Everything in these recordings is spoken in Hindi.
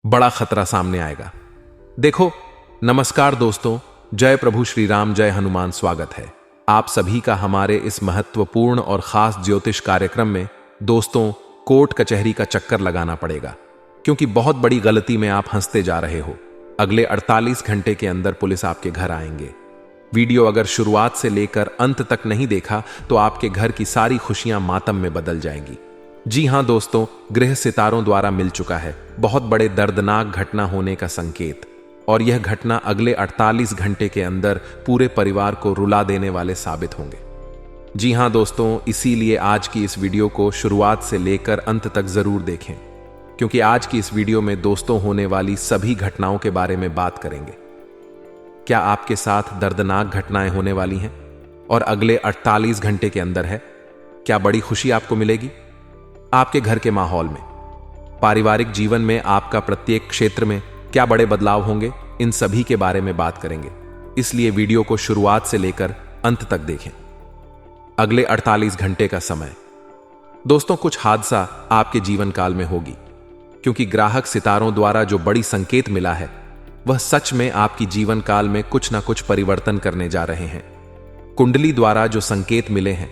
बड़ा खतरा सामने आएगा। देखो, नमस्कार दोस्तों, जय प्रभु श्री राम, जय हनुमान। स्वागत है आप सभी का हमारे इस महत्वपूर्ण और खास ज्योतिष कार्यक्रम में। दोस्तों, कोर्ट कचहरी का चक्कर लगाना पड़ेगा क्योंकि बहुत बड़ी गलती में आप फंसते जा रहे हो। अगले 48 घंटे के अंदर पुलिस आपके घर आएंगे। वीडियो अगर शुरुआत से लेकर अंत तक नहीं देखा तो आपके घर की सारी खुशियां मातम में बदल जाएंगी। जी हां दोस्तों, ग्रह सितारों द्वारा मिल चुका है बहुत बड़े दर्दनाक घटना होने का संकेत, और यह घटना अगले 48 घंटे के अंदर पूरे परिवार को रुला देने वाले साबित होंगे। जी हां दोस्तों, इसीलिए आज की इस वीडियो को शुरुआत से लेकर अंत तक जरूर देखें, क्योंकि आज की इस वीडियो में दोस्तों होने वाली सभी घटनाओं के बारे में बात करेंगे। क्या आपके साथ दर्दनाक घटनाएं होने वाली हैं और अगले 48 घंटे के अंदर है? क्या बड़ी खुशी आपको मिलेगी आपके घर के माहौल में, पारिवारिक जीवन में, आपका प्रत्येक क्षेत्र में क्या बड़े बदलाव होंगे? इन सभी के बारे में बात करेंगे, इसलिए वीडियो को शुरुआत से लेकर अंत तक देखें। अगले 48 घंटे का समय। दोस्तों, कुछ हादसा आपके जीवन काल में होगी, क्योंकि ग्राहक सितारों द्वारा जो बड़ी संकेत मिला है वह सच में आपकी जीवन काल में कुछ ना कुछ परिवर्तन करने जा रहे हैं। कुंडली द्वारा जो संकेत मिले हैं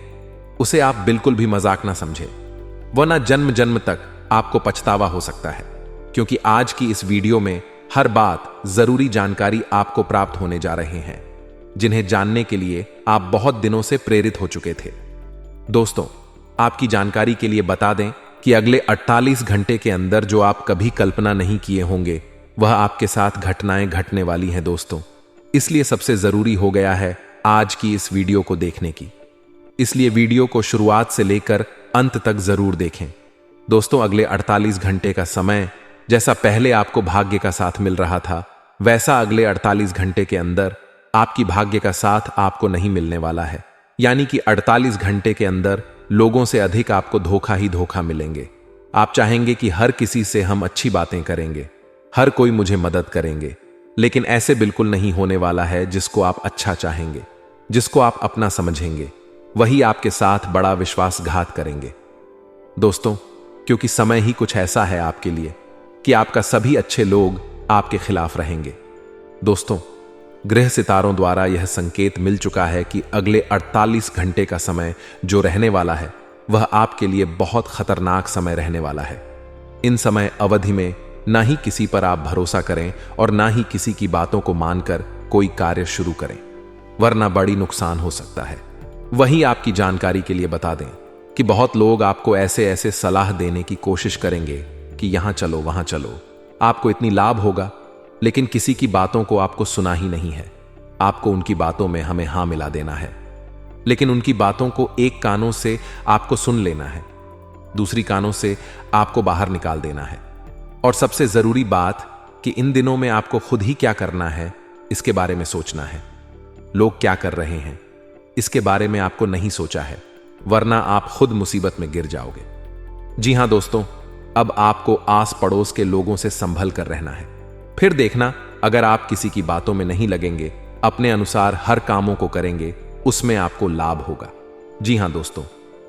उसे आप बिल्कुल भी मजाक ना समझें, वरना जन्म जन्म तक आपको पछतावा हो सकता है, क्योंकि आज की इस वीडियो में हर बात, जरूरी जानकारी आपको प्राप्त होने जा रहे हैं, जिन्हें जानने के लिए आप बहुत दिनों से प्रेरित हो चुके थे। दोस्तों, आपकी जानकारी के लिए बता दें कि अगले 48 घंटे के अंदर जो आप कभी कल्पना नहीं किए होंगे वह आपके साथ घटनाएं घटने वाली हैं दोस्तों। इसलिए सबसे जरूरी हो गया है आज की इस वीडियो को देखने की, इसलिए वीडियो को शुरुआत से लेकर अंत तक जरूर देखें। दोस्तों, अगले 48 घंटे का समय जैसा पहले आपको भाग्य का साथ मिल रहा था, वैसा अगले 48 घंटे के अंदर आपकी भाग्य का साथ आपको नहीं मिलने वाला है। यानी कि 48 घंटे के अंदर लोगों से अधिक आपको धोखा ही धोखा मिलेंगे। आप चाहेंगे कि हर किसी से हम अच्छी बातें करेंगे, हर कोई मुझे मदद करेंगे, लेकिन ऐसे बिल्कुल नहीं होने वाला है। जिसको आप अच्छा चाहेंगे, जिसको आप अपना समझेंगे, वही आपके साथ बड़ा विश्वासघात करेंगे। दोस्तों, क्योंकि समय ही कुछ ऐसा है आपके लिए कि आपका सभी अच्छे लोग आपके खिलाफ रहेंगे। दोस्तों, ग्रह सितारों द्वारा यह संकेत मिल चुका है कि अगले 48 घंटे का समय जो रहने वाला है वह आपके लिए बहुत खतरनाक समय रहने वाला है। इन समय अवधि में ना ही किसी पर आप भरोसा करें और ना ही किसी की बातों को मानकर कोई कार्य शुरू करें, वरना बड़ी नुकसान हो सकता है। वहीं आपकी जानकारी के लिए बता दें कि बहुत लोग आपको ऐसे ऐसे सलाह देने की कोशिश करेंगे कि यहां चलो वहां चलो, आपको इतनी लाभ होगा, लेकिन किसी की बातों को आपको सुना ही नहीं है। आपको उनकी बातों में हमें हां मिला देना है, लेकिन उनकी बातों को एक कानों से आपको सुन लेना है, दूसरी कानों से आपको बाहर निकाल देना है। और सबसे जरूरी बात कि इन दिनों में आपको खुद ही क्या करना है इसके बारे में सोचना है। लोग क्या कर रहे हैं इसके बारे में आपको नहीं सोचा है, वरना आप खुद मुसीबत में गिर जाओगे। जी हां दोस्तों, अब आपको आस पड़ोस के लोगों से संभल कर रहना है। फिर देखना, अगर आप किसी की बातों में नहीं लगेंगे, अपने अनुसार हर कामों को करेंगे, उसमें आपको लाभ होगा। जी हां दोस्तों,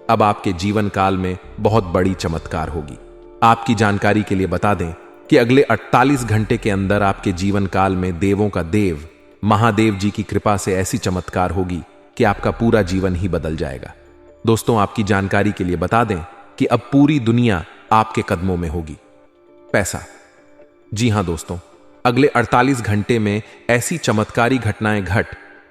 अब आपके जीवन काल में बहुत बड़ी चमत्कार होगी। आपकी जानकारी के लिए बता दें कि अगले 48 घंटे के अंदर आपके जीवन काल में देवों का देव महादेव जी की कृपा से ऐसी चमत्कार होगी कि आपका पूरा जीवन ही बदल जाएगा। दोस्तों, आपकी जानकारी के लिए बता दें कि अब पूरी दुनिया आपके कदमों में होगी। पैसा। जी हां दोस्तों, अगले 48 घंटे में ऐसी चमत्कारी घटनाएं घट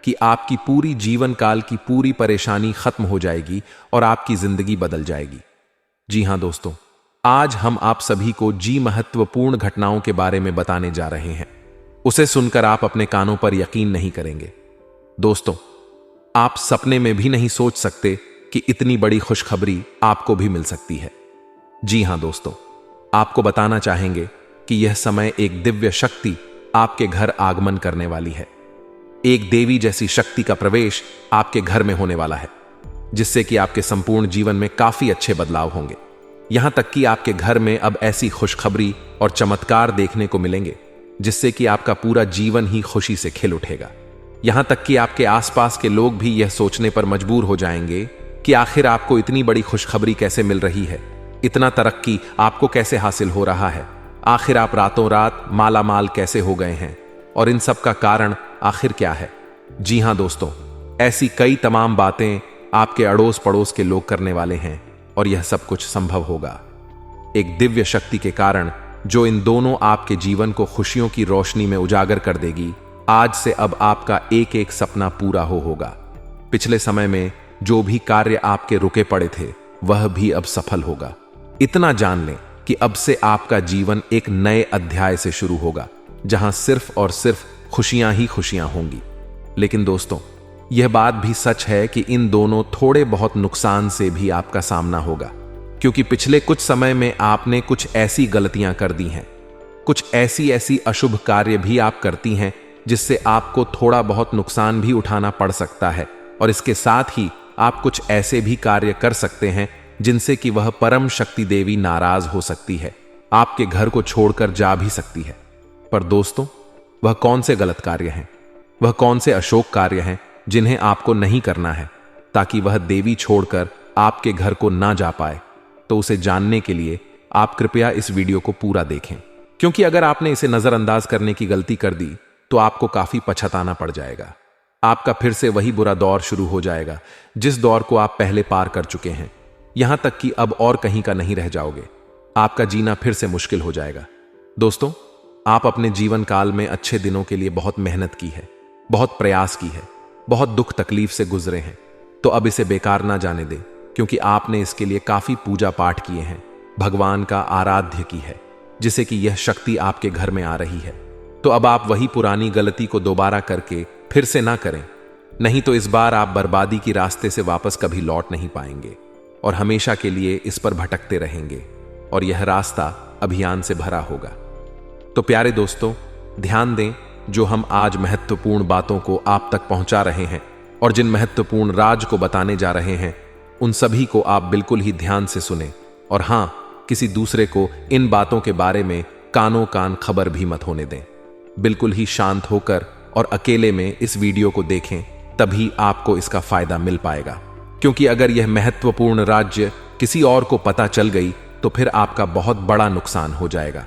कि आपकी पूरी जीवन काल की पूरी परेशानी खत्म हो जाएगी और आपकी जिंदगी बदल जाएगी। जी हां दोस्तों, आज हम आप सभी को महत्वपूर्ण घटनाओं के बारे में बताने जा रहे हैं। उसे सुनकर आप अपने कानों पर यकीन नहीं करेंगे। दोस्तों, आप सपने में भी नहीं सोच सकते कि इतनी बड़ी खुशखबरी आपको भी मिल सकती है। जी हां दोस्तों, आपको बताना चाहेंगे कि यह समय एक दिव्य शक्ति आपके घर आगमन करने वाली है। एक देवी जैसी शक्ति का प्रवेश आपके घर में होने वाला है, जिससे कि आपके संपूर्ण जीवन में काफी अच्छे बदलाव होंगे। यहां तक कि आपके घर में अब ऐसी खुशखबरी और चमत्कार देखने को मिलेंगे जिससे कि आपका पूरा जीवन ही खुशी से खिल उठेगा। यहां तक कि आपके आसपास के लोग भी यह सोचने पर मजबूर हो जाएंगे कि आखिर आपको इतनी बड़ी खुशखबरी कैसे मिल रही है, इतना तरक्की आपको कैसे हासिल हो रहा है। आखिर आप रातों रात माला माल कैसे हो गए हैं और इन सब का कारण आखिर क्या है? जी हां दोस्तों, ऐसी कई तमाम बातें आपके अड़ोस पड़ोस के लोग करने वाले हैं और यह सब कुछ संभव होगा एक दिव्य शक्ति के कारण, जो इन दोनों आपके जीवन को खुशियों की रोशनी में उजागर कर देगी। आज से अब आपका एक एक सपना पूरा होगा। पिछले समय में जो भी कार्य आपके रुके पड़े थे वह भी अब सफल होगा। इतना जान लें कि अब से आपका जीवन एक नए अध्याय से शुरू होगा, जहां सिर्फ और सिर्फ खुशियां ही खुशियां होंगी। लेकिन दोस्तों, यह बात भी सच है कि इन दोनों थोड़े बहुत नुकसान से भी आपका सामना होगा, क्योंकि पिछले कुछ समय में आपने कुछ ऐसी गलतियां कर दी हैं, कुछ ऐसी अशुभ कार्य भी आप करती हैं जिससे आपको थोड़ा बहुत नुकसान भी उठाना पड़ सकता है। और इसके साथ ही आप कुछ ऐसे भी कार्य कर सकते हैं जिनसे कि वह परम शक्ति देवी नाराज हो सकती है, आपके घर को छोड़कर जा भी सकती है। पर दोस्तों, वह कौन से गलत कार्य हैं, वह कौन से अशोक कार्य हैं जिन्हें आपको नहीं करना है, ताकि वह देवी छोड़कर आपके घर को ना जा पाए? तो उसे जानने के लिए आप कृपया इस वीडियो को पूरा देखें, क्योंकि अगर आपने इसे नजरअंदाज करने की गलती कर दी तो आपको काफी पछताना पड़ जाएगा। आपका फिर से वही बुरा दौर शुरू हो जाएगा जिस दौर को आप पहले पार कर चुके हैं। यहां तक कि अब और कहीं का नहीं रह जाओगे। आपका जीना फिर से मुश्किल हो जाएगा। दोस्तों, आप अपने जीवन काल में अच्छे दिनों के लिए बहुत मेहनत की है, बहुत प्रयास की है, बहुत दुख तकलीफ से गुजरे हैं। तो अब इसे बेकार ना जाने दें, क्योंकि आपने इसके लिए काफी पूजा पाठ किए हैं, भगवान का आराध्य की है, जिसे कि यह शक्ति आपके घर में आ रही है। तो अब आप वही पुरानी गलती को दोबारा करके फिर से ना करें, नहीं तो इस बार आप बर्बादी की रास्ते से वापस कभी लौट नहीं पाएंगे और हमेशा के लिए इस पर भटकते रहेंगे और यह रास्ता अभियान से भरा होगा। तो प्यारे दोस्तों, ध्यान दें, जो हम आज महत्वपूर्ण बातों को आप तक पहुंचा रहे हैं और जिन महत्वपूर्ण राज को बताने जा रहे हैं, उन सभी को आप बिल्कुल ही ध्यान से सुने और हां, किसी दूसरे को इन बातों के बारे में कानों कान खबर भी मत होने दें। बिल्कुल ही शांत होकर और अकेले में इस वीडियो को देखें, तभी आपको इसका फायदा मिल पाएगा। क्योंकि अगर यह महत्वपूर्ण राज्य किसी और को पता चल गई तो फिर आपका बहुत बड़ा नुकसान हो जाएगा।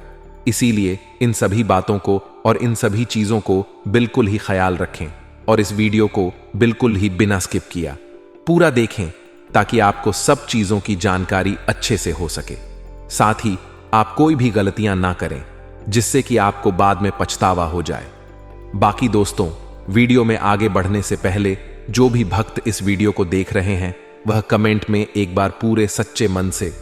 इसीलिए इन सभी बातों को और इन सभी चीजों को बिल्कुल ही ख्याल रखें और इस वीडियो को बिल्कुल ही बिना स्किप किया पूरा देखें, ताकि आपको सब चीजों की जानकारी अच्छे से हो सके। साथ ही आप कोई भी गलतियां ना करें जिससे कि आपको बाद में पछतावा हो जाए। बाकी दोस्तों, वीडियो में आगे बढ़ने से पहले जो भी भक्त इस वीडियो को देख रहे हैं, वह कमेंट में एक बार पूरे सच्चे मन से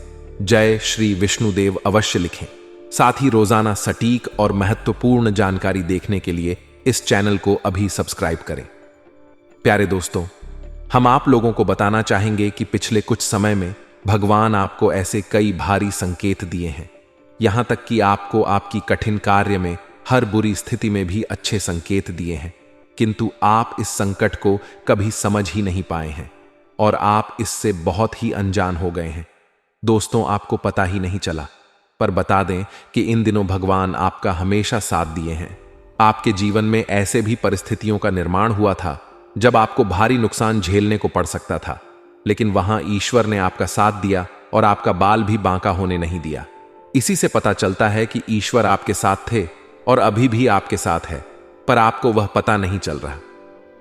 जय श्री विष्णुदेव अवश्य लिखें। साथ ही रोजाना सटीक और महत्वपूर्ण जानकारी देखने के लिए इस चैनल को अभी सब्सक्राइब करें। प्यारे दोस्तों, हम आप लोगों को बताना चाहेंगे कि पिछले कुछ समय में भगवान आपको ऐसे कई भारी संकेत दिए हैं, यहां तक कि आपको आपकी कठिन कार्य में हर बुरी स्थिति में भी अच्छे संकेत दिए हैं, किंतु आप इस संकट को कभी समझ ही नहीं पाए हैं और आप इससे बहुत ही अनजान हो गए हैं। दोस्तों, आपको पता ही नहीं चला, पर बता दें कि इन दिनों भगवान आपका हमेशा साथ दिए हैं। आपके जीवन में ऐसे भी परिस्थितियों का निर्माण हुआ था जब आपको भारी नुकसान झेलने को पड़ सकता था, लेकिन वहां ईश्वर ने आपका साथ दिया और आपका बाल भी बांका होने नहीं दिया। इसी से पता चलता है कि ईश्वर आपके साथ थे और अभी भी आपके साथ है, पर आपको वह पता नहीं चल रहा।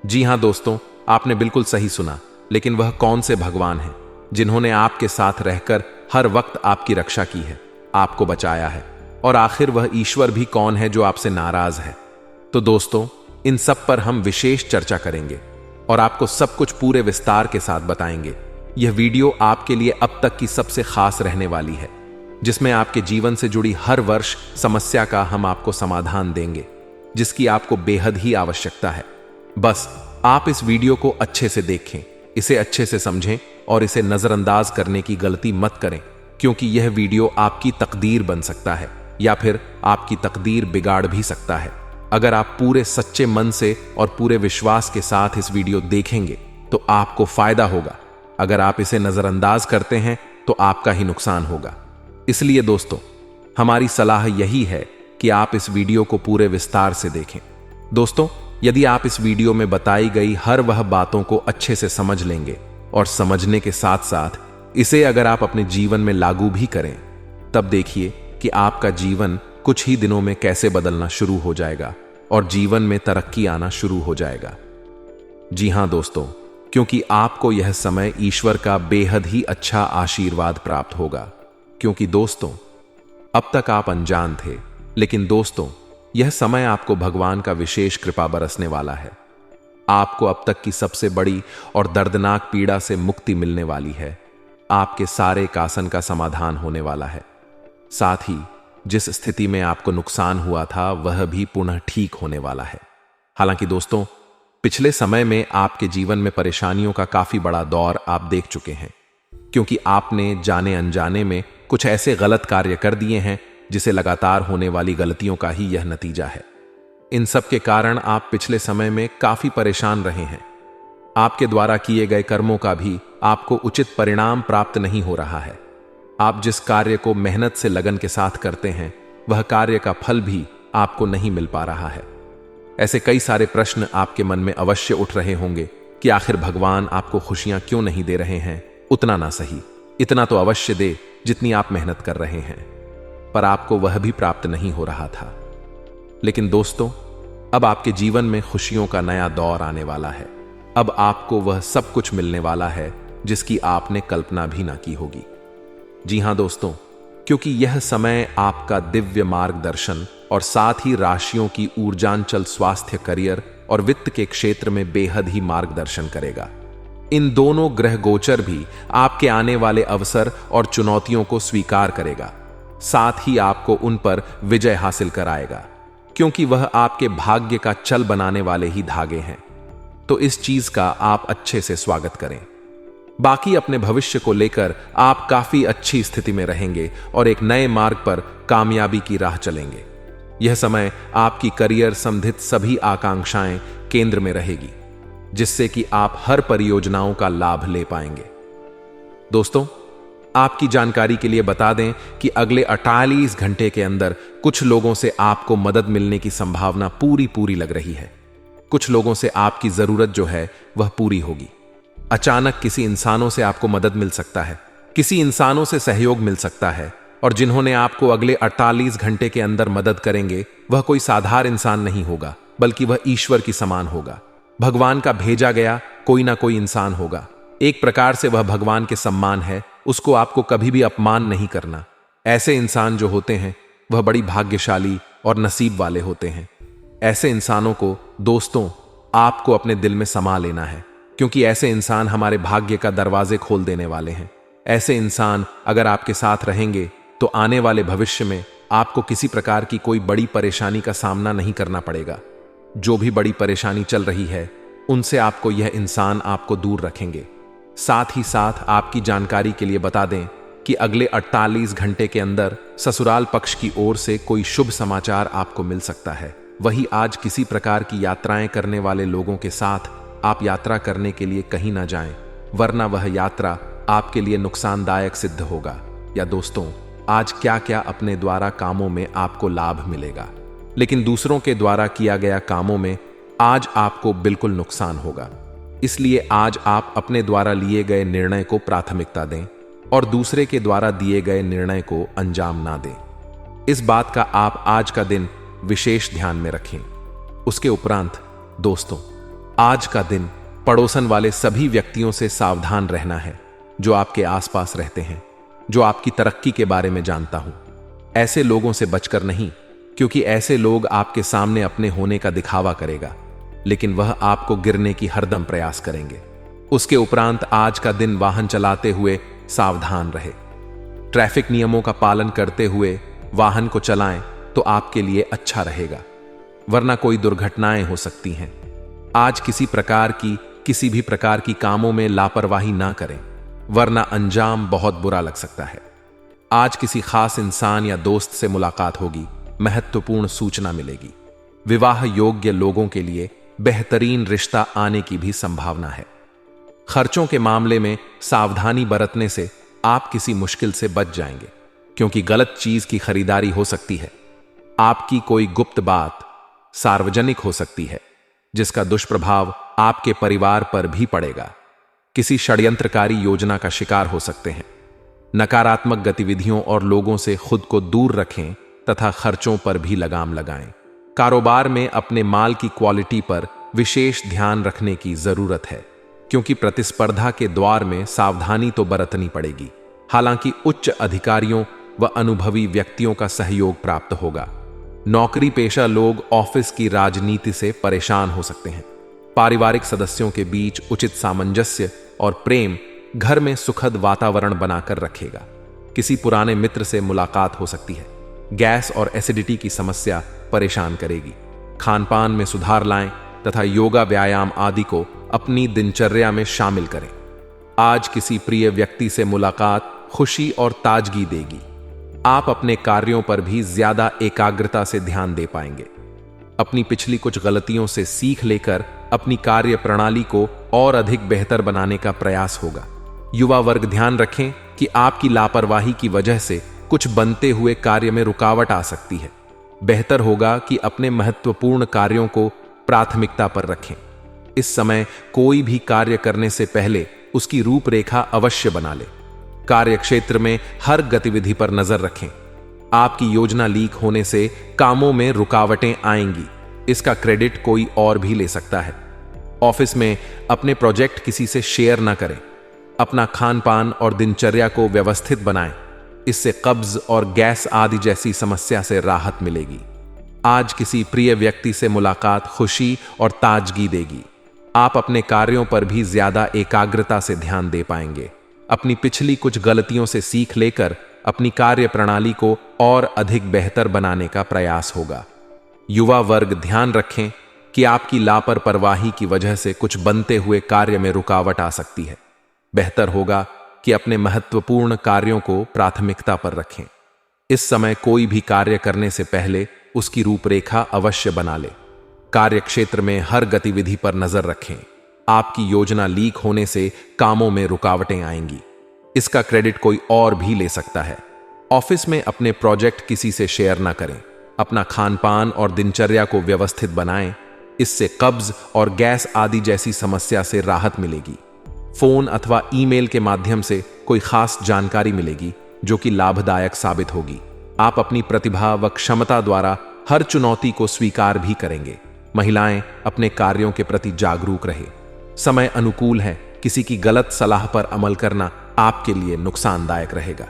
जी हां दोस्तों, आपने बिल्कुल सही सुना। लेकिन वह कौन से भगवान हैं जिन्होंने आपके साथ रहकर हर वक्त आपकी रक्षा की है, आपको बचाया है? और आखिर वह ईश्वर भी कौन है जो आपसे नाराज है? तो दोस्तों, इन सब पर हम विशेष चर्चा करेंगे और आपको सब कुछ पूरे विस्तार के साथ बताएंगे। यह वीडियो आपके लिए अब तक की सबसे खास रहने वाली है, जिसमें आपके जीवन से जुड़ी हर वर्ष समस्या का हम आपको समाधान देंगे, जिसकी आपको बेहद ही आवश्यकता है। बस आप इस वीडियो को अच्छे से देखें, इसे अच्छे से समझें और इसे नजरअंदाज करने की गलती मत करें, क्योंकि यह वीडियो आपकी तकदीर बन सकता है या फिर आपकी तकदीर बिगाड़ भी सकता है। अगर आप पूरे सच्चे मन से और पूरे विश्वास के साथ इस वीडियो देखेंगे तो आपको फायदा होगा। अगर आप इसे नजरअंदाज करते हैं तो आपका ही नुकसान होगा। इसलिए दोस्तों, हमारी सलाह यही है कि आप इस वीडियो को पूरे विस्तार से देखें। दोस्तों, यदि आप इस वीडियो में बताई गई हर वह बातों को अच्छे से समझ लेंगे और समझने के साथ साथ इसे अगर आप अपने जीवन में लागू भी करें, तब देखिए कि आपका जीवन कुछ ही दिनों में कैसे बदलना शुरू हो जाएगा और जीवन में तरक्की आना शुरू हो जाएगा। जी हां दोस्तों, क्योंकि आपको यह समय ईश्वर का बेहद ही अच्छा आशीर्वाद प्राप्त होगा। क्योंकि दोस्तों, अब तक आप अनजान थे, लेकिन दोस्तों यह समय आपको भगवान का विशेष कृपा बरसने वाला है। आपको अब तक की सबसे बड़ी और दर्दनाक पीड़ा से मुक्ति मिलने वाली है। आपके सारे कासन का समाधान होने वाला है। साथ ही जिस स्थिति में आपको नुकसान हुआ था वह भी पुनः ठीक होने वाला है। हालांकि दोस्तों, पिछले समय में आपके जीवन में परेशानियों का काफी बड़ा दौर आप देख चुके हैं, क्योंकि आपने जाने अनजाने में कुछ ऐसे गलत कार्य कर दिए हैं जिसे लगातार होने वाली गलतियों का ही यह नतीजा है। इन सब के कारण आप पिछले समय में काफी परेशान रहे हैं। आपके द्वारा किए गए कर्मों का भी आपको उचित परिणाम प्राप्त नहीं हो रहा है। आप जिस कार्य को मेहनत से लगन के साथ करते हैं वह कार्य का फल भी आपको नहीं मिल पा रहा है। ऐसे कई सारे प्रश्न आपके मन में अवश्य उठ रहे होंगे कि आखिर भगवान आपको खुशियां क्यों नहीं दे रहे हैं। उतना ना सही, इतना तो अवश्य दे जितनी आप मेहनत कर रहे हैं, पर आपको वह भी प्राप्त नहीं हो रहा था। लेकिन दोस्तों, अब आपके जीवन में खुशियों का नया दौर आने वाला है। अब आपको वह सब कुछ मिलने वाला है जिसकी आपने कल्पना भी ना की होगी। जी हां दोस्तों, क्योंकि यह समय आपका दिव्य मार्गदर्शन और साथ ही राशियों की ऊर्जांचल स्वास्थ्य, करियर और वित्त के क्षेत्र में बेहद ही मार्गदर्शन करेगा। इन दोनों ग्रह गोचर भी आपके आने वाले अवसर और चुनौतियों को स्वीकार करेगा, साथ ही आपको उन पर विजय हासिल कराएगा, क्योंकि वह आपके भाग्य का चल बनाने वाले ही धागे हैं। तो इस चीज का आप अच्छे से स्वागत करें। बाकी अपने भविष्य को लेकर आप काफी अच्छी स्थिति में रहेंगे और एक नए मार्ग पर कामयाबी की राह चलेंगे। यह समय आपकी करियर संबंधित सभी आकांक्षाएं केंद्र में रहेगी, जिससे कि आप हर परियोजनाओं का लाभ ले पाएंगे। दोस्तों, आपकी जानकारी के लिए बता दें कि अगले 48 घंटे के अंदर कुछ लोगों से आपको मदद मिलने की संभावना पूरी लग रही है। कुछ लोगों से आपकी जरूरत जो है वह पूरी होगी। अचानक किसी इंसानों से आपको मदद मिल सकता है, किसी इंसानों से सहयोग मिल सकता है, और जिन्होंने आपको अगले 48 घंटे के अंदर मदद करेंगे वह कोई साधारण इंसान नहीं होगा, बल्कि वह ईश्वर की समान होगा। भगवान का भेजा गया कोई ना कोई इंसान होगा। एक प्रकार से वह भगवान के सम्मान है, उसको आपको कभी भी अपमान नहीं करना। ऐसे इंसान जो होते हैं वह बड़ी भाग्यशाली और नसीब वाले होते हैं। ऐसे इंसानों को दोस्तों आपको अपने दिल में समा लेना है, क्योंकि ऐसे इंसान हमारे भाग्य का दरवाजे खोल देने वाले हैं। ऐसे इंसान अगर आपके साथ रहेंगे तो आने वाले भविष्य में आपको किसी प्रकार की कोई बड़ी परेशानी का सामना नहीं करना पड़ेगा। जो भी बड़ी परेशानी चल रही है उनसे आपको यह इंसान आपको दूर रखेंगे। साथ ही साथ आपकी जानकारी के लिए बता दें कि अगले 48 घंटे के अंदर ससुराल पक्ष की ओर से कोई शुभ समाचार आपको मिल सकता है। वही आज किसी प्रकार की यात्राएं करने वाले लोगों के साथ आप यात्रा करने के लिए कहीं ना जाएं, वरना वह यात्रा आपके लिए नुकसानदायक सिद्ध होगा। या दोस्तों, आज क्या क्या अपने द्वारा कामों में आपको लाभ मिलेगा, लेकिन दूसरों के द्वारा किया गया कामों में आज आपको बिल्कुल नुकसान होगा। इसलिए आज आप अपने द्वारा लिए गए निर्णय को प्राथमिकता दें और दूसरे के द्वारा दिए गए निर्णय को अंजाम ना दें। इस बात का आप आज का दिन विशेष ध्यान में रखें। उसके उपरांत दोस्तों, आज का दिन पड़ोसन वाले सभी व्यक्तियों से सावधान रहना है जो आपके आसपास रहते हैं, जो आपकी तरक्की के बारे में जानता हूं। ऐसे लोगों से बचकर नहीं, क्योंकि ऐसे लोग आपके सामने अपने होने का दिखावा करेगा, लेकिन वह आपको गिरने की हरदम प्रयास करेंगे। उसके उपरांत आज का दिन वाहन चलाते हुए सावधान रहे। ट्रैफिक नियमों का पालन करते हुए वाहन को चलाएं तो आपके लिए अच्छा रहेगा, वरना कोई दुर्घटनाएं हो सकती हैं। आज किसी भी प्रकार की कामों में लापरवाही ना करें, वरना अंजाम बहुत बुरा लग सकता है। आज किसी खास इंसान या दोस्त से मुलाकात होगी, महत्वपूर्ण सूचना मिलेगी। विवाह योग्य लोगों के लिए बेहतरीन रिश्ता आने की भी संभावना है। खर्चों के मामले में सावधानी बरतने से आप किसी मुश्किल से बच जाएंगे, क्योंकि गलत चीज की खरीदारी हो सकती है। आपकी कोई गुप्त बात सार्वजनिक हो सकती है, जिसका दुष्प्रभाव आपके परिवार पर भी पड़ेगा। किसी षड्यंत्रकारी योजना का शिकार हो सकते हैं। नकारात्मक गतिविधियों और लोगों से खुद को दूर रखें तथा खर्चों पर भी लगाम लगाएं। कारोबार में अपने माल की क्वालिटी पर विशेष ध्यान रखने की जरूरत है, क्योंकि प्रतिस्पर्धा के द्वार में सावधानी तो बरतनी पड़ेगी। हालांकि उच्च अधिकारियों व अनुभवी व्यक्तियों का सहयोग प्राप्त होगा। नौकरी पेशा लोग ऑफिस की राजनीति से परेशान हो सकते हैं। पारिवारिक सदस्यों के बीच उचित सामंजस्य और प्रेम घर में सुखद वातावरण बनाकर रखेगा। किसी पुराने मित्र से मुलाकात हो सकती है। गैस और एसिडिटी की समस्या परेशान करेगी। खानपान में सुधार लाएं तथा योगा व्यायाम आदि को अपनी दिनचर्या में शामिल करें। आज किसी प्रिय व्यक्ति से मुलाकात खुशी और ताजगी देगी। आप अपने कार्यों पर भी ज्यादा एकाग्रता से ध्यान दे पाएंगे। अपनी पिछली कुछ गलतियों से सीख लेकर अपनी कार्य प्रणाली को और अधिक बेहतर बनाने का प्रयास होगा। युवा वर्ग ध्यान रखें कि आपकी लापरवाही की वजह से कुछ बनते हुए कार्य में रुकावट आ सकती है। बेहतर होगा कि अपने महत्वपूर्ण कार्यों को प्राथमिकता पर रखें। इस समय कोई भी कार्य करने से पहले उसकी रूपरेखा अवश्य बना लें। कार्य क्षेत्र में हर गतिविधि पर नजर रखें। आपकी योजना लीक होने से कामों में रुकावटें आएंगी। इसका क्रेडिट कोई और भी ले सकता है। ऑफिस में अपने प्रोजेक्ट किसी से शेयर ना करें। अपना खान पान और दिनचर्या को व्यवस्थित बनाएं। इससे कब्ज और गैस आदि जैसी समस्या से राहत मिलेगी। आज किसी प्रिय व्यक्ति से मुलाकात खुशी और ताजगी देगी। आप अपने कार्यों पर भी ज्यादा एकाग्रता से ध्यान दे पाएंगे। अपनी पिछली कुछ गलतियों से सीख लेकर अपनी कार्य प्रणाली को और अधिक बेहतर बनाने का प्रयास होगा। युवा वर्ग ध्यान रखें कि आपकी लापरवाही की वजह से कुछ बनते हुए कार्य में रुकावट आ सकती है। बेहतर होगा कि अपने महत्वपूर्ण कार्यों को प्राथमिकता पर रखें। इस समय कोई भी कार्य करने से पहले उसकी रूपरेखा अवश्य बना ले। कार्य क्षेत्र में हर गतिविधि पर नजर रखें। आपकी योजना लीक होने से कामों में रुकावटें आएंगी। इसका क्रेडिट कोई और भी ले सकता है। ऑफिस में अपने प्रोजेक्ट किसी से शेयर ना करें। अपना खान पान और दिनचर्या को व्यवस्थित बनाएं। इससे कब्ज और गैस आदि जैसी समस्या से राहत मिलेगी। फोन अथवा ईमेल के माध्यम से कोई खास जानकारी मिलेगी जो कि लाभदायक साबित होगी। आप अपनी प्रतिभा व क्षमता द्वारा हर चुनौती को स्वीकार भी करेंगे। महिलाएं अपने कार्यों के प्रति जागरूक रहे। समय अनुकूल है। किसी की गलत सलाह पर अमल करना आपके लिए नुकसानदायक रहेगा।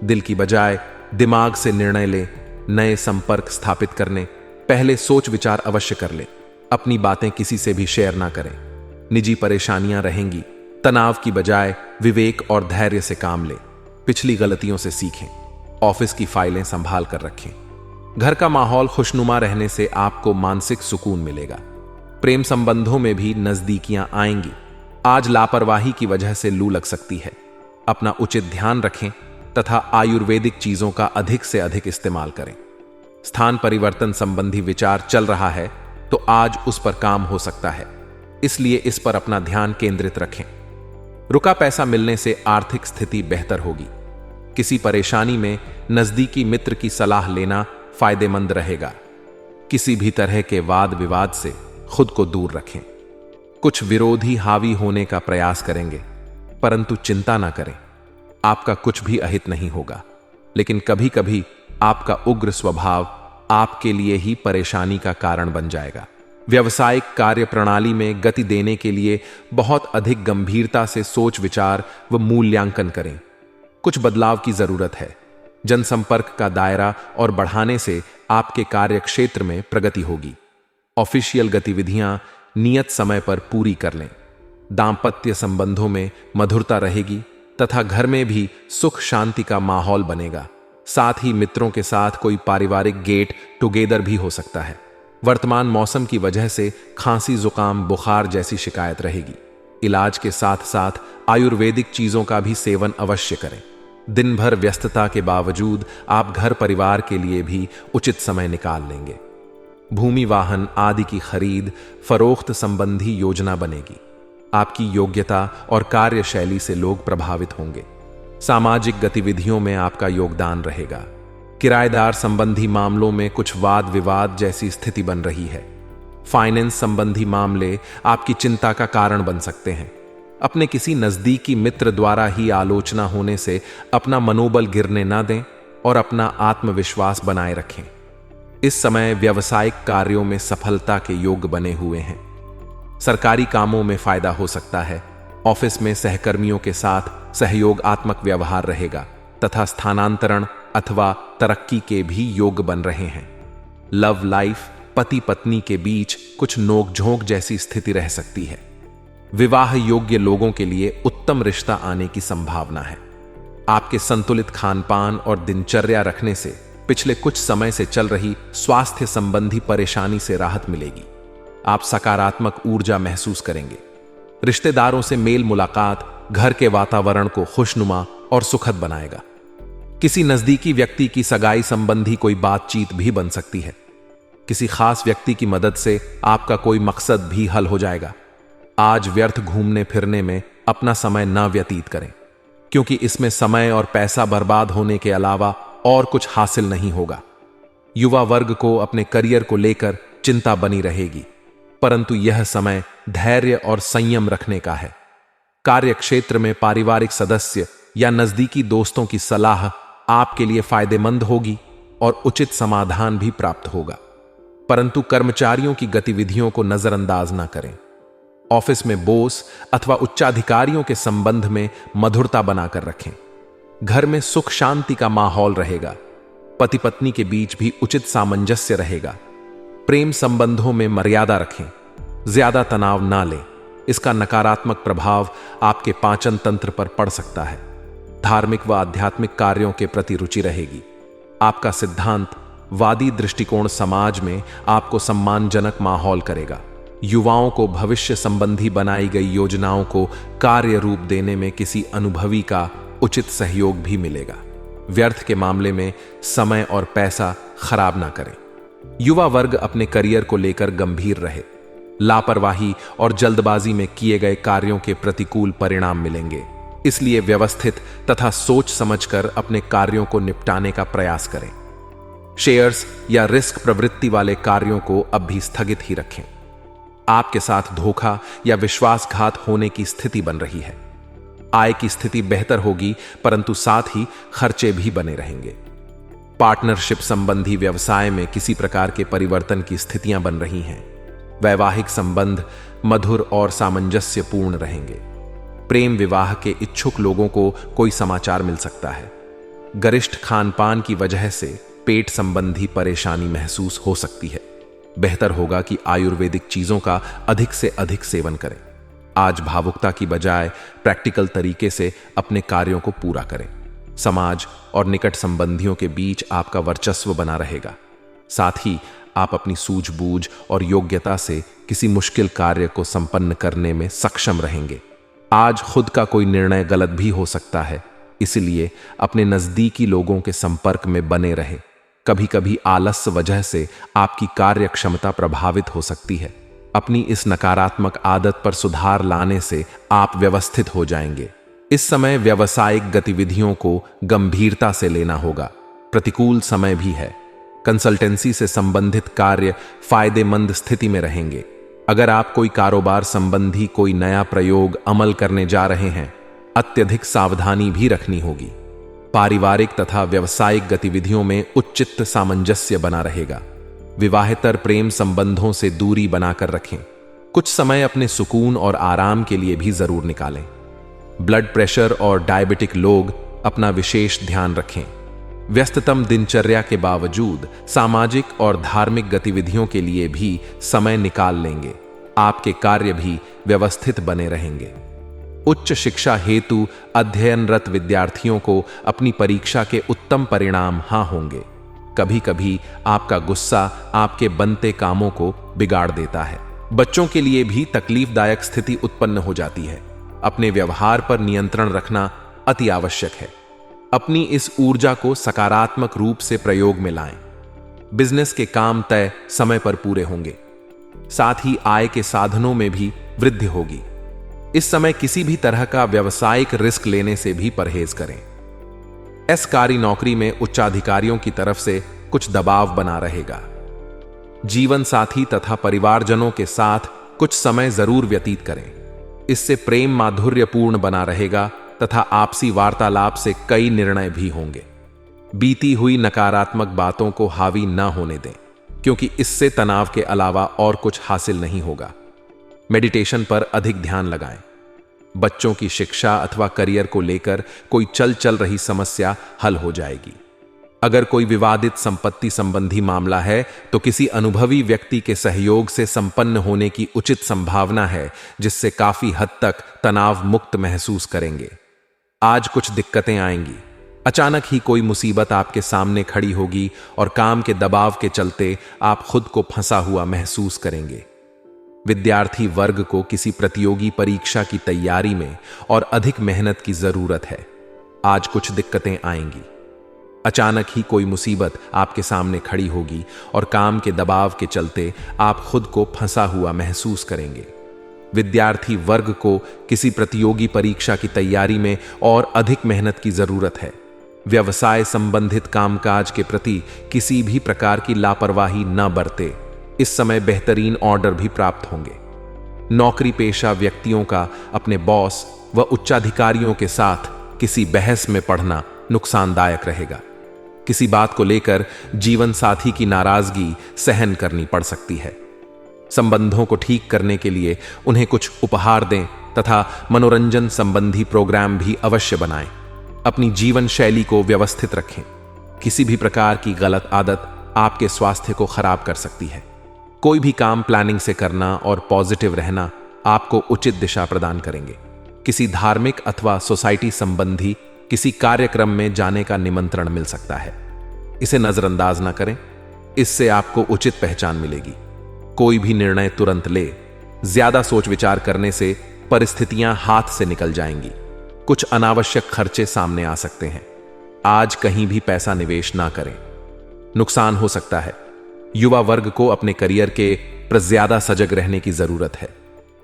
दिल की बजाय दिमाग से निर्णय लें। नए संपर्क स्थापित करने पहले सोच विचार अवश्य कर लें। अपनी बातें किसी से भी शेयर ना करें। निजी परेशानियां रहेंगी। तनाव की बजाय विवेक और धैर्य से काम लें। पिछली गलतियों से सीखें। ऑफिस की फाइलें संभाल कर रखें। घर का माहौल खुशनुमा रहने से आपको मानसिक सुकून मिलेगा। प्रेम संबंधों में भी नजदीकियां आएंगी। आज लापरवाही की वजह से लू लग सकती है। अपना उचित ध्यान रखें तथा आयुर्वेदिक चीजों का अधिक से अधिक इस्तेमाल करें। स्थान परिवर्तन संबंधी विचार चल रहा है तो आज उस पर काम हो सकता है, इसलिए इस पर अपना ध्यान केंद्रित रखें। रुका पैसा मिलने से आर्थिक स्थिति बेहतर होगी। किसी परेशानी में नजदीकी मित्र की सलाह लेना फायदेमंद रहेगा। किसी भी तरह के वाद विवाद से खुद को दूर रखें। कुछ विरोधी हावी होने का प्रयास करेंगे, परंतु चिंता ना करें, आपका कुछ भी अहित नहीं होगा। लेकिन कभी कभी आपका उग्र स्वभाव आपके लिए ही परेशानी का कारण बन जाएगा। व्यावसायिक कार्य प्रणाली में गति देने के लिए बहुत अधिक गंभीरता से सोच विचार व मूल्यांकन करें। कुछ बदलाव की जरूरत है। जनसंपर्क का दायरा और बढ़ाने से आपके कार्य क्षेत्र में प्रगति होगी। ऑफिशियल गतिविधियां नियत समय पर पूरी कर लें। दांपत्य संबंधों में मधुरता रहेगी तथा घर में भी सुख शांति का माहौल बनेगा। साथ ही मित्रों के साथ कोई पारिवारिक गेट टुगेदर भी हो सकता है। वर्तमान मौसम की वजह से खांसी जुकाम बुखार जैसी शिकायत रहेगी। इलाज के साथ साथ आयुर्वेदिक चीजों का भी सेवन अवश्य करें। दिन भर व्यस्तता के बावजूद आप घर परिवार के लिए भी उचित समय निकाल लेंगे। भूमि वाहन आदि की खरीद फरोख्त संबंधी योजना बनेगी। आपकी योग्यता और कार्यशैली से लोग प्रभावित होंगे। सामाजिक गतिविधियों में आपका योगदान रहेगा। किराएदार संबंधी मामलों में कुछ वाद विवाद जैसी स्थिति बन रही है। फाइनेंस संबंधी मामले आपकी चिंता का कारण बन सकते हैं। अपने किसी नजदीकी मित्र द्वारा ही आलोचना होने से अपना मनोबल गिरने ना दें। और अपना आत्मविश्वास बनाए रखें। इस समय व्यावसायिक कार्यों में सफलता के योग बने हुए हैं। सरकारी कामों में फायदा हो सकता है। ऑफिस में सहकर्मियों के साथ सहयोगात्मक व्यवहार रहेगा तथा स्थानांतरण अथवा तरक्की के भी योग बन रहे हैं। लव लाइफ, पति पत्नी के बीच कुछ नोकझोंक जैसी स्थिति रह सकती है। विवाह योग्य लोगों के लिए उत्तम रिश्ता आने की संभावना है। आपके संतुलित खानपान और दिनचर्या रखने से पिछले कुछ समय से चल रही स्वास्थ्य संबंधी परेशानी से राहत मिलेगी। आप सकारात्मक ऊर्जा महसूस करेंगे। रिश्तेदारों से मेल मुलाकात घर के वातावरण को खुशनुमा और सुखद बनाएगा। किसी नजदीकी व्यक्ति की सगाई संबंधी कोई बातचीत भी बन सकती है। किसी खास व्यक्ति की मदद से आपका कोई मकसद भी हल हो जाएगा। आज व्यर्थ घूमने फिरने में अपना समय न व्यतीत करें, क्योंकि इसमें समय और पैसा बर्बाद होने के अलावा और कुछ हासिल नहीं होगा। युवा वर्ग को अपने करियर को लेकर चिंता बनी रहेगी, परंतु यह समय धैर्य और संयम रखने का है। कार्यक्षेत्र में पारिवारिक सदस्य या नजदीकी दोस्तों की सलाह आपके लिए फायदेमंद होगी और उचित समाधान भी प्राप्त होगा, परंतु कर्मचारियों की गतिविधियों को नजरअंदाज न करें। ऑफिस में बॉस अथवा उच्चाधिकारियों के संबंध में मधुरता बनाकर रखें। घर में सुख शांति का माहौल रहेगा। पति पत्नी के बीच भी उचित सामंजस्य रहेगा। प्रेम संबंधों में मर्यादा रखें। ज्यादा तनाव ना लें, इसका नकारात्मक प्रभाव आपके पाचन तंत्र पर पड़ सकता है। धार्मिक व आध्यात्मिक कार्यों के प्रति रुचि रहेगी। आपका सिद्धांत वादी दृष्टिकोण समाज में आपको सम्मानजनक माहौल करेगा। युवाओं को भविष्य संबंधी बनाई गई योजनाओं को कार्य रूप देने में किसी अनुभवी का उचित सहयोग भी मिलेगा। व्यर्थ के मामले में समय और पैसा खराब ना करें। युवा वर्ग अपने करियर को लेकर गंभीर रहे। लापरवाही और जल्दबाजी में किए गए कार्यों के प्रतिकूल परिणाम मिलेंगे, इसलिए व्यवस्थित तथा सोच समझकर अपने कार्यों को निपटाने का प्रयास करें। शेयर्स या रिस्क प्रवृत्ति वाले कार्यों को अब भी स्थगित ही रखें। आपके साथ धोखा या विश्वासघात होने की स्थिति बन रही है। आय की स्थिति बेहतर होगी, परंतु साथ ही खर्चे भी बने रहेंगे। पार्टनरशिप संबंधी व्यवसाय में किसी प्रकार के परिवर्तन की स्थितियां बन रही हैं। वैवाहिक संबंध मधुर और सामंजस्यपूर्ण रहेंगे। प्रेम विवाह के इच्छुक लोगों को कोई समाचार मिल सकता है। गरिष्ठ खानपान की वजह से पेट संबंधी परेशानी महसूस हो सकती है। बेहतर होगा कि आयुर्वेदिक चीजों का अधिक से अधिक सेवन करें। आज भावुकता की बजाय प्रैक्टिकल तरीके से अपने कार्यों को पूरा करें। समाज और निकट संबंधियों के बीच आपका वर्चस्व बना रहेगा। साथ ही आप अपनी सूझबूझ और योग्यता से किसी मुश्किल कार्य को संपन्न करने में सक्षम रहेंगे। आज खुद का कोई निर्णय गलत भी हो सकता है, इसलिए अपने नजदीकी लोगों के संपर्क में बने रहे। कभी कभी आलस्य वजह से आपकी कार्य क्षमता प्रभावित हो सकती है। अपनी इस नकारात्मक आदत पर सुधार लाने से आप व्यवस्थित हो जाएंगे। इस समय व्यावसायिक गतिविधियों को गंभीरता से लेना होगा। प्रतिकूल समय भी है। कंसल्टेंसी से संबंधित कार्य फायदेमंद स्थिति में रहेंगे। अगर आप कोई कारोबार संबंधी कोई नया प्रयोग अमल करने जा रहे हैं, अत्यधिक सावधानी भी रखनी होगी। पारिवारिक तथा व्यावसायिक गतिविधियों में उच्चित सामंजस्य बना रहेगा। विवाहेतर प्रेम संबंधों से दूरी बनाकर रखें। कुछ समय अपने सुकून और आराम के लिए भी जरूर निकालें। ब्लड प्रेशर और डायबिटिक लोग अपना विशेष ध्यान रखें। व्यस्ततम दिनचर्या के बावजूद सामाजिक और धार्मिक गतिविधियों के लिए भी समय निकाल लेंगे। आपके कार्य भी व्यवस्थित बने रहेंगे। उच्च शिक्षा हेतु अध्ययनरत विद्यार्थियों को अपनी परीक्षा के उत्तम परिणाम होंगे। कभी कभी आपका गुस्सा आपके बनते कामों को बिगाड़ देता है। बच्चों के लिए भी तकलीफदायक स्थिति उत्पन्न हो जाती है। अपने व्यवहार पर नियंत्रण रखना अति आवश्यक है। अपनी इस ऊर्जा को सकारात्मक रूप से प्रयोग में लाएं। बिजनेस के काम तय समय पर पूरे होंगे। साथ ही आय के साधनों में भी वृद्धि होगी। इस समय किसी भी तरह का व्यावसायिक रिस्क लेने से भी परहेज करें। सरकारी नौकरी में उच्चाधिकारियों की तरफ से कुछ दबाव बना रहेगा। जीवन साथी तथा परिवारजनों के साथ कुछ समय जरूर व्यतीत करें। इससे प्रेम माधुर्यपूर्ण बना रहेगा तथा आपसी वार्तालाप से कई निर्णय भी होंगे। बीती हुई नकारात्मक बातों को हावी न होने दें, क्योंकि इससे तनाव के अलावा और कुछ हासिल नहीं होगा। मेडिटेशन पर अधिक ध्यान लगाएं। बच्चों की शिक्षा अथवा करियर को लेकर कोई चल रही समस्या हल हो जाएगी। अगर कोई विवादित संपत्ति संबंधी मामला है तो किसी अनुभवी व्यक्ति के सहयोग से संपन्न होने की उचित संभावना है, जिससे काफी हद तक तनाव मुक्त महसूस करेंगे। आज कुछ दिक्कतें आएंगी। अचानक ही कोई मुसीबत आपके सामने खड़ी होगी और काम के दबाव के चलते आप खुद को फंसा हुआ महसूस करेंगे। विद्यार्थी वर्ग को किसी प्रतियोगी परीक्षा की तैयारी में और अधिक मेहनत की जरूरत है। आज कुछ दिक्कतें आएंगी। अचानक ही कोई मुसीबत आपके सामने खड़ी होगी और काम के दबाव के चलते आप खुद को फंसा हुआ महसूस करेंगे। विद्यार्थी वर्ग को किसी प्रतियोगी परीक्षा की तैयारी में और अधिक मेहनत की जरूरत है। व्यवसाय संबंधित कामकाज के प्रति किसी भी प्रकार की लापरवाही न बरते। इस समय बेहतरीन ऑर्डर भी प्राप्त होंगे। नौकरी पेशा व्यक्तियों का अपने बॉस व उच्चाधिकारियों के साथ किसी बहस में पड़ना नुकसानदायक रहेगा। किसी बात को लेकर जीवन साथी की नाराजगी सहन करनी पड़ सकती है। संबंधों को ठीक करने के लिए उन्हें कुछ उपहार दें तथा मनोरंजन संबंधी प्रोग्राम भी अवश्य बनाएं। अपनी जीवन शैली को व्यवस्थित रखें। किसी भी प्रकार की गलत आदत आपके स्वास्थ्य को खराब कर सकती है। कोई भी काम प्लानिंग से करना और पॉजिटिव रहना आपको उचित दिशा प्रदान करेंगे। किसी धार्मिक अथवा सोसाइटी संबंधी किसी कार्यक्रम में जाने का निमंत्रण मिल सकता है। इसे नजरअंदाज ना करें, इससे आपको उचित पहचान मिलेगी। कोई भी निर्णय तुरंत ले। ज्यादा सोच विचार करने से परिस्थितियां हाथ से निकल जाएंगी। कुछ अनावश्यक खर्चे सामने आ सकते हैं। आज कहीं भी पैसा निवेश ना करें, नुकसान हो सकता है। युवा वर्ग को अपने करियर के पर ज्यादा सजग रहने की जरूरत है।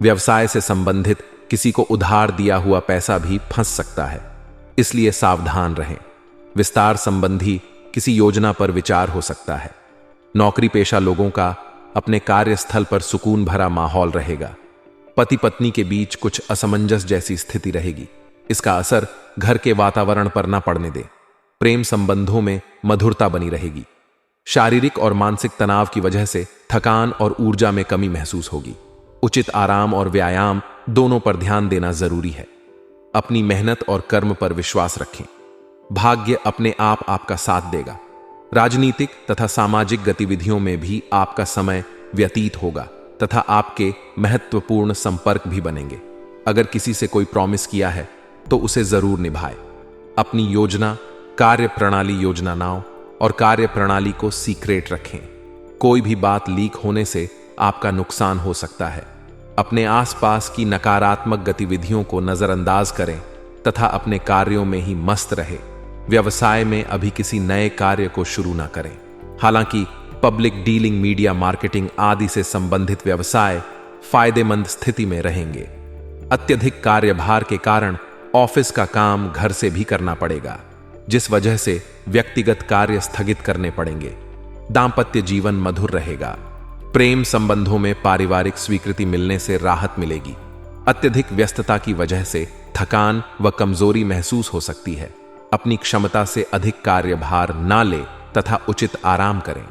व्यवसाय से संबंधित किसी को उधार दिया हुआ पैसा भी फंस सकता है, इसलिए सावधान रहें। विस्तार संबंधी किसी योजना पर विचार हो सकता है। नौकरी पेशा लोगों का अपने कार्यस्थल पर सुकून भरा माहौल रहेगा। पति पत्नी के बीच कुछ असमंजस जैसी स्थिति रहेगी। इसका असर घर के वातावरण पर न पड़ने दें। प्रेम संबंधों में मधुरता बनी रहेगी। शारीरिक और मानसिक तनाव की वजह से थकान और ऊर्जा में कमी महसूस होगी। उचित आराम और व्यायाम दोनों पर ध्यान देना जरूरी है। अपनी मेहनत और कर्म पर विश्वास रखें। भाग्य अपने आप आपका साथ देगा। राजनीतिक तथा सामाजिक गतिविधियों में भी आपका समय व्यतीत होगा तथा आपके महत्वपूर्ण संपर्क भी बनेंगे। अगर किसी से कोई प्रॉमिस किया है तो उसे जरूर निभाए। अपनी योजना, कार्य प्रणाली योजनाओं और कार्य प्रणाली को सीक्रेट रखें। कोई भी बात लीक होने से आपका नुकसान हो सकता है। अपने आसपास की नकारात्मक गतिविधियों को नजरअंदाज करें तथा अपने कार्यों में ही मस्त रहे। व्यवसाय में अभी किसी नए कार्य को शुरू ना करें। हालांकि पब्लिक डीलिंग, मीडिया मार्केटिंग आदि से संबंधित व्यवसाय फायदेमंद स्थिति में रहेंगे। अत्यधिक कार्यभार के कारण ऑफिस का काम घर से भी करना पड़ेगा, जिस वजह से व्यक्तिगत कार्य स्थगित करने पड़ेंगे। दांपत्य जीवन मधुर रहेगा। प्रेम संबंधों में पारिवारिक स्वीकृति मिलने से राहत मिलेगी। अत्यधिक व्यस्तता की वजह से थकान व कमजोरी महसूस हो सकती है। अपनी क्षमता से अधिक कार्यभार ना ले तथा उचित आराम करें।